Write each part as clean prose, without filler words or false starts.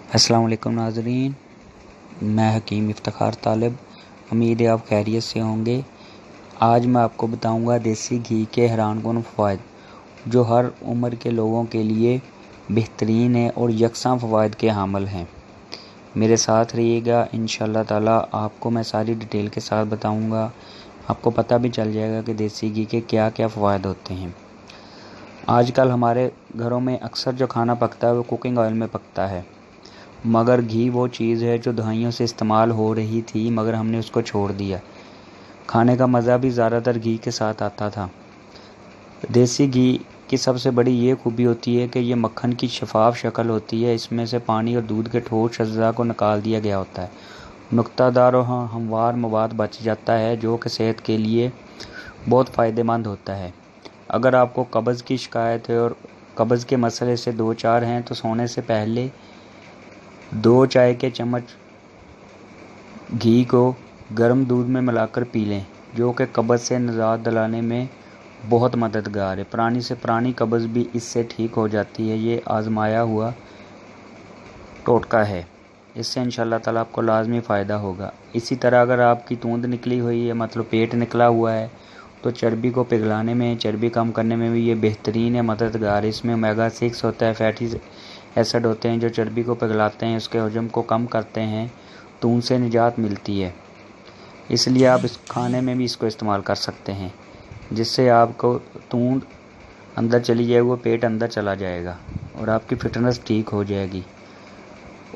السلام علیکم ناظرین، میں حکیم افتخار طالب، امید ہے آپ خیریت سے ہوں گے۔ آج میں آپ کو بتاؤں گا دیسی گھی کے حیران کن فوائد جو ہر عمر کے لوگوں کے لیے بہترین ہیں اور یکساں فوائد کے حامل ہیں۔ میرے ساتھ رہیے گا، انشاءاللہ تعالی آپ کو میں ساری ڈیٹیل کے ساتھ بتاؤں گا۔ آپ کو پتہ بھی چل جائے گا کہ دیسی گھی کے کیا کیا فوائد ہوتے ہیں۔ آج کل ہمارے گھروں میں اکثر جو کھانا پکتا ہے وہ کوکنگ آئل میں پکتا ہے، مگر گھی وہ چیز ہے جو دہائیوں سے استعمال ہو رہی تھی، مگر ہم نے اس کو چھوڑ دیا۔ کھانے کا مزہ بھی زیادہ تر گھی کے ساتھ آتا تھا۔ دیسی گھی کی سب سے بڑی یہ خوبی ہوتی ہے کہ یہ مکھن کی شفاف شکل ہوتی ہے، اس میں سے پانی اور دودھ کے ٹھوس اجزاء کو نکال دیا گیا ہوتا ہے۔ نقطہ دار اور ہموار مواد بچ جاتا ہے جو کہ صحت کے لیے بہت فائدہ مند ہوتا ہے۔ اگر آپ کو قبض کی شکایت ہے اور قبض کے مسئلے سے دو چار ہیں تو سونے سے پہلے 2 چائے کے چمچ گھی کو گرم دودھ میں ملا کر پی لیں، جو کہ قبض سے نجات دلانے میں بہت مددگار ہے۔ پرانی سے پرانی قبض بھی اس سے ٹھیک ہو جاتی ہے۔ یہ آزمایا ہوا ٹوٹکا ہے، اس سے انشاءاللہ تعالیٰ آپ کو لازمی فائدہ ہوگا۔ اسی طرح اگر آپ کی توند نکلی ہوئی ہے، مطلب پیٹ نکلا ہوا ہے، تو چربی کو پگھلانے میں، چربی کم کرنے میں بھی یہ بہترین ہے، مددگار ہے۔ اس میں اومیگا 6 ہوتا ہے، فیٹی ایسڈ ہوتے ہیں جو چربی کو پگھلاتے ہیں، اس کے حجم کو کم کرتے ہیں، توند سے نجات ملتی ہے۔ اس لیے آپ اس کھانے میں بھی اس کو استعمال کر سکتے ہیں، جس سے آپ کو توند اندر چلی جائے، وہ پیٹ اندر چلا جائے گا اور آپ کی فٹنس ٹھیک ہو جائے گی۔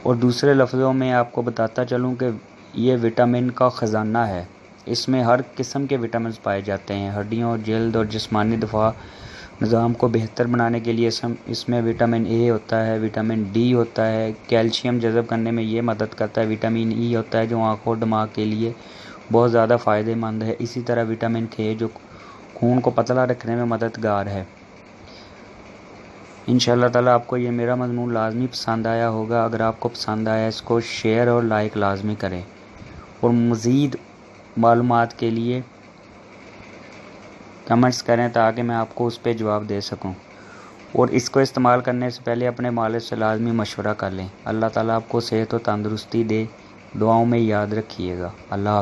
اور دوسرے لفظوں میں آپ کو بتاتا چلوں کہ یہ وٹامن کا خزانہ ہے۔ اس میں ہر قسم کے وٹامنز پائے جاتے ہیں۔ ہڈیوں، جلد اور جسمانی دفاع نظام کو بہتر بنانے کے لیے اس میں وٹامن اے ہوتا ہے، وٹامن ڈی ہوتا ہے، کیلشیم جذب کرنے میں یہ مدد کرتا ہے، وٹامن ای ہوتا ہے جو آنکھوں اور دماغ کے لیے بہت زیادہ فائدہ مند ہے۔ اسی طرح وٹامن کے جو خون کو پتلا رکھنے میں مددگار ہے۔ انشاءاللہ تعالیٰ آپ کو یہ میرا مضمون لازمی پسند آیا ہوگا۔ اگر آپ کو پسند آیا اس کو شیئر اور لائک لازمی کریں، اور مزید معلومات کے لیے کمنٹس کریں تاکہ میں آپ کو اس پہ جواب دے سکوں۔ اور اس کو استعمال کرنے سے پہلے اپنے والد سے لازمی مشورہ کر لیں۔ اللہ تعالیٰ آپ کو صحت و تندرستی دے۔ دعاؤں میں یاد رکھیے گا۔ اللہ حافظ۔